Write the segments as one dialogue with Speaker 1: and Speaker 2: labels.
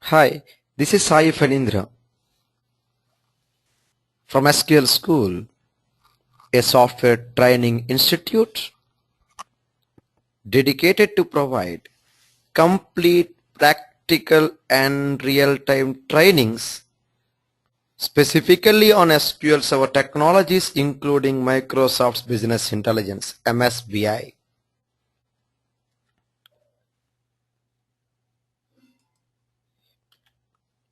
Speaker 1: Hi, this is Sai Fanindra from SQL School, a software training institute dedicated to provide complete practical and real-time trainings specifically on SQL Server technologies including Microsoft's Business Intelligence MSBI.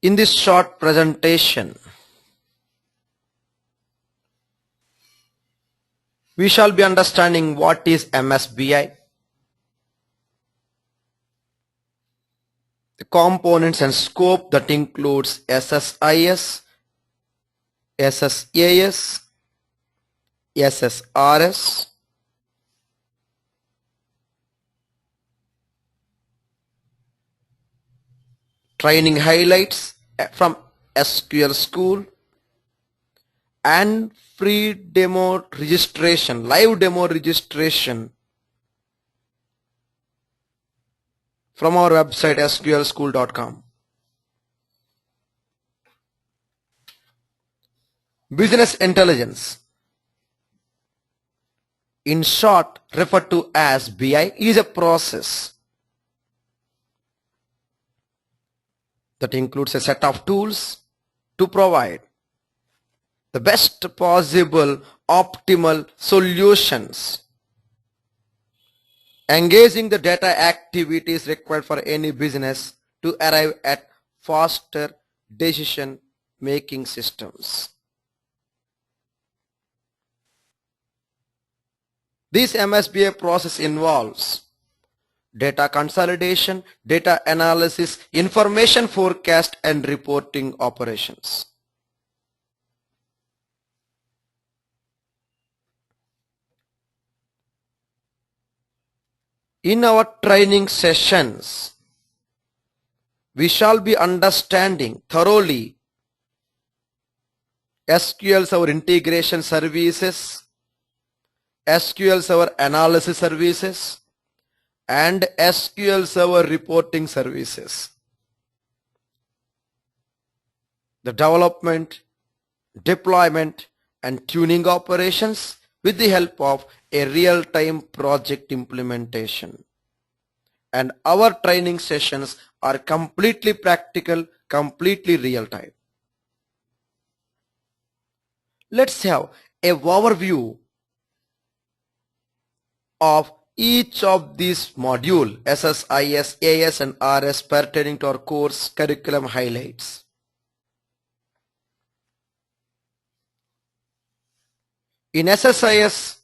Speaker 1: In this short presentation, we shall be understanding what is MSBI, the components and scope that includes SSIS, SSAS, SSRS, training highlights from SQL School, and free demo registration, live demo registration from our website sqlschool.com. Business intelligence, in short referred to as BI, is a process that includes a set of tools to provide the best possible optimal solutions, engaging the data activities required for any business to arrive at faster decision making systems. This MSBI process involves data consolidation, data analysis, information forecast and reporting operations. In our training sessions, we shall be understanding thoroughly SQL Server integration services, SQL Server analysis services, and SQL Server reporting services. The development, deployment, and tuning operations with the help of a real-time project implementation. And our training sessions are completely practical, completely real-time. Let's have an overview of each of these modules, SSIS, AS, and RS, pertaining to our course curriculum highlights. In SSIS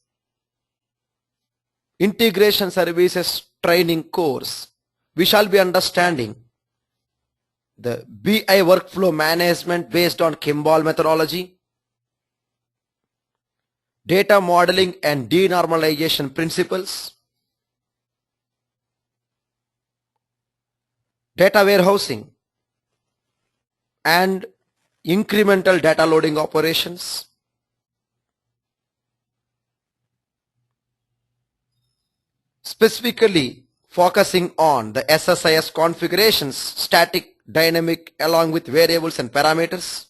Speaker 1: Integration Services Training course, we shall be understanding the BI workflow management based on Kimball methodology, data modeling and denormalization principles, data warehousing and incremental data loading operations, specifically focusing on the SSIS configurations, static, dynamic, along with variables and parameters,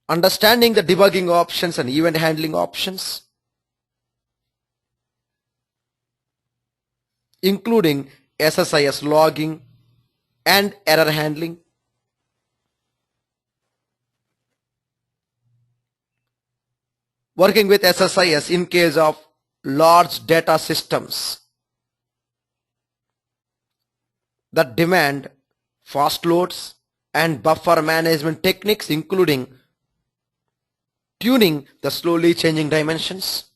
Speaker 1: understanding the debugging options and event handling options, including SSIS logging and error handling, working with SSIS in case of large data systems that demand fast loads and buffer management techniques, including tuning the slowly changing dimensions,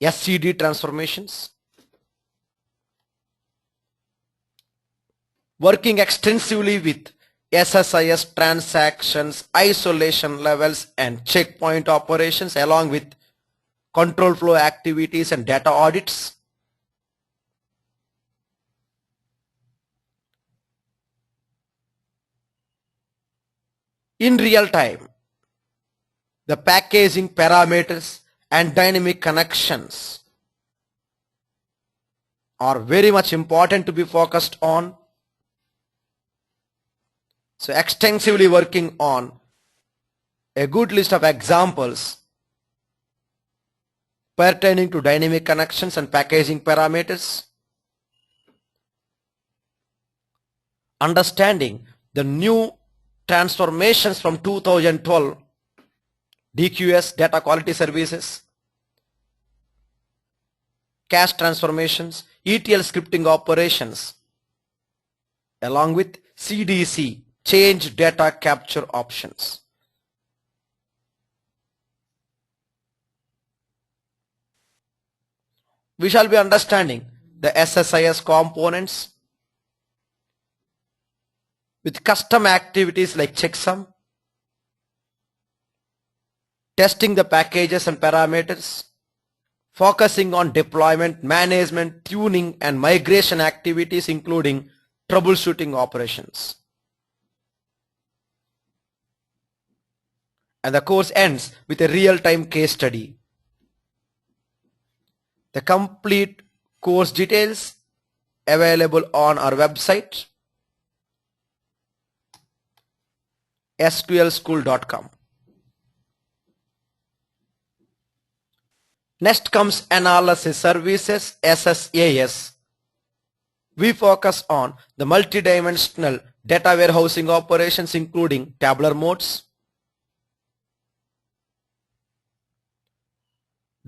Speaker 1: SCD transformations, working extensively with SSIS transactions, isolation levels and checkpoint operations, along with control flow activities and data audits. In real time, the packaging parameters and dynamic connections are very much important to be focused on. So extensively working on a good list of examples pertaining to dynamic connections and packaging parameters. Understanding the new transformations from 2012 DQS, data quality services, cache transformations, ETL scripting operations, along with CDC, change data capture options. We shall be understanding the SSIS components with custom activities like checksum, testing the packages and parameters, focusing on deployment, management, tuning and migration activities including troubleshooting operations. And the course ends with a real-time case study. The complete course details available on our website sqlschool.com. Next comes analysis services, SSAS. We focus on the multidimensional data warehousing operations including tabular modes,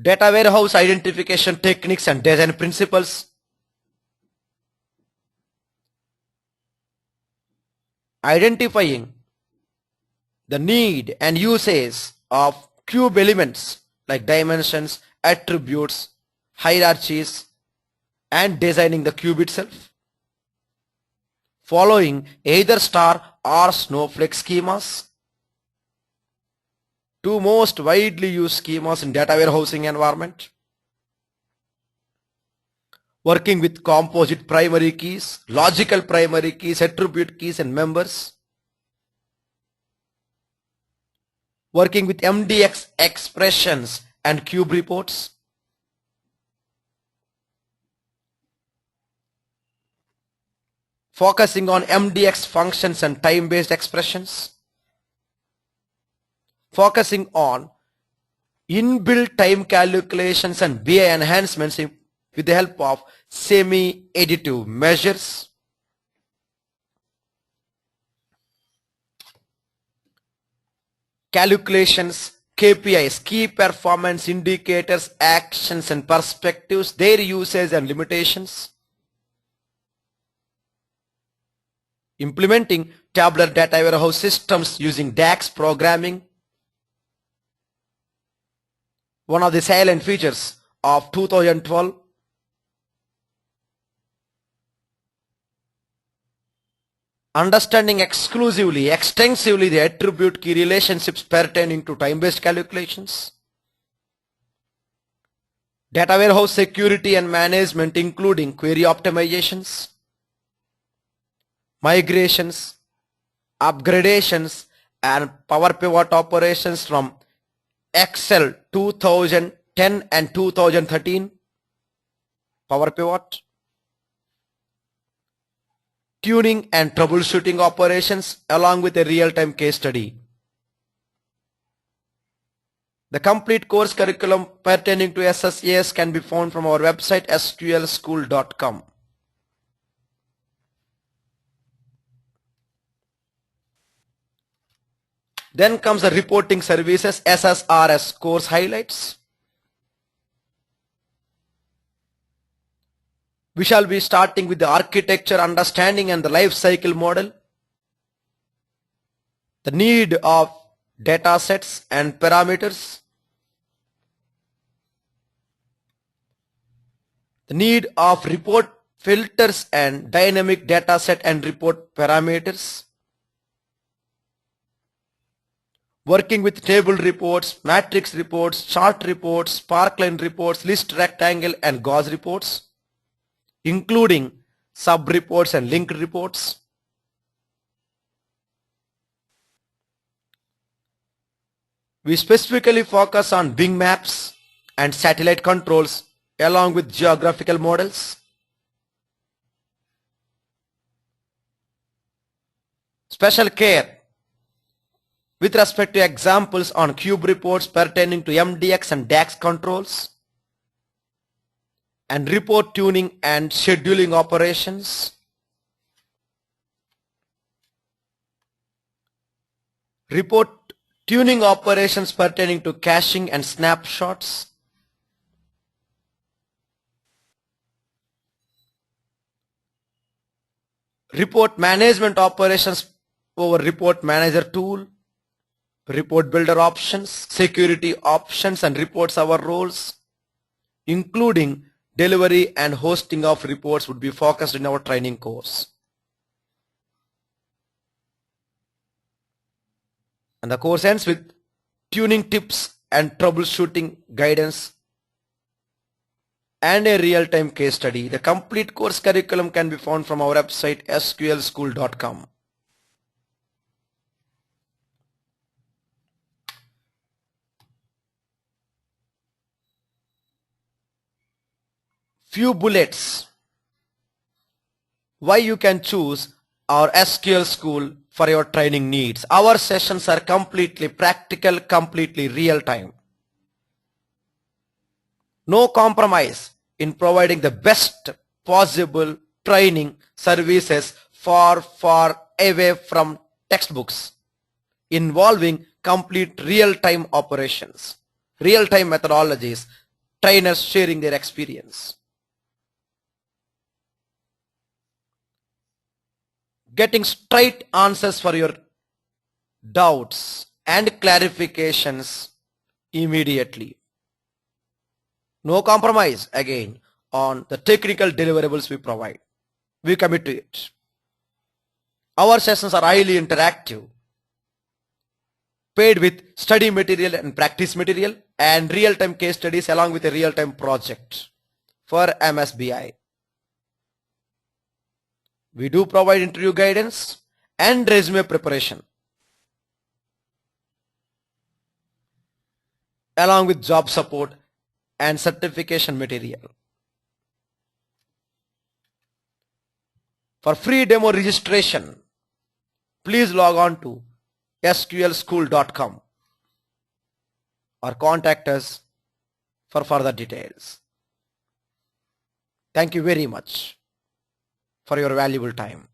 Speaker 1: data warehouse identification techniques and design principles, identifying the need and usage of cube elements like dimensions, attributes, hierarchies, and designing the cube itself, following either star or snowflake schemas, two most widely used schemas in data warehousing environment, working with composite primary keys, logical primary keys, attribute keys and members, working with MDX expressions and cube reports, focusing on MDX functions and time-based expressions, focusing on inbuilt time calculations and BI enhancements with the help of semi-additive measures, calculations, KPIs, key performance indicators, actions and perspectives, their usage and limitations, implementing tabular data warehouse systems using DAX programming, one of the salient features of 2012, understanding exclusively, extensively the attribute key relationships pertaining to time-based calculations, data warehouse security and management including query optimizations, migrations, upgradations and Power Pivot operations from Excel 2010 and 2013, Power Pivot, tuning and troubleshooting operations along with a real-time case study. The complete course curriculum pertaining to SSAS can be found from our website sqlschool.com. Then comes the reporting services, SSRS course highlights. We shall be starting with the architecture, understanding and the life cycle model, the need of data sets and parameters, the need of report filters and dynamic data set and report parameters, working with table reports, matrix reports, chart reports, sparkline reports, list rectangle and gauge reports, including sub-reports and linked reports. We specifically focus on Bing maps and satellite controls along with geographical models. Special care with respect to examples on cube reports pertaining to MDX and DAX controls, and report tuning and scheduling operations, report tuning operations pertaining to caching and snapshots, report management operations over report manager tool, report builder options, security options, and reports our roles, including delivery and hosting of reports, would be focused in our training course. And the course ends with tuning tips and troubleshooting guidance and a real-time case study. The complete course curriculum can be found from our website sqlschool.com. Few bullets why you can choose our SQL School for your training needs. Our sessions are completely practical, completely real-time. No compromise in providing the best possible training services far away from textbooks, involving complete real-time operations, real-time methodologies, trainers sharing their experience. Getting straight answers for your doubts and clarifications immediately. No compromise again on the technical deliverables we provide. We commit to it. Our sessions are highly interactive, paired with study material and practice material and real-time case studies along with a real-time project for MSBI. We do provide interview guidance and resume preparation along with job support and certification material. For free demo registration, please log on to sqlschool.com or contact us for further details. Thank you very much for your valuable time.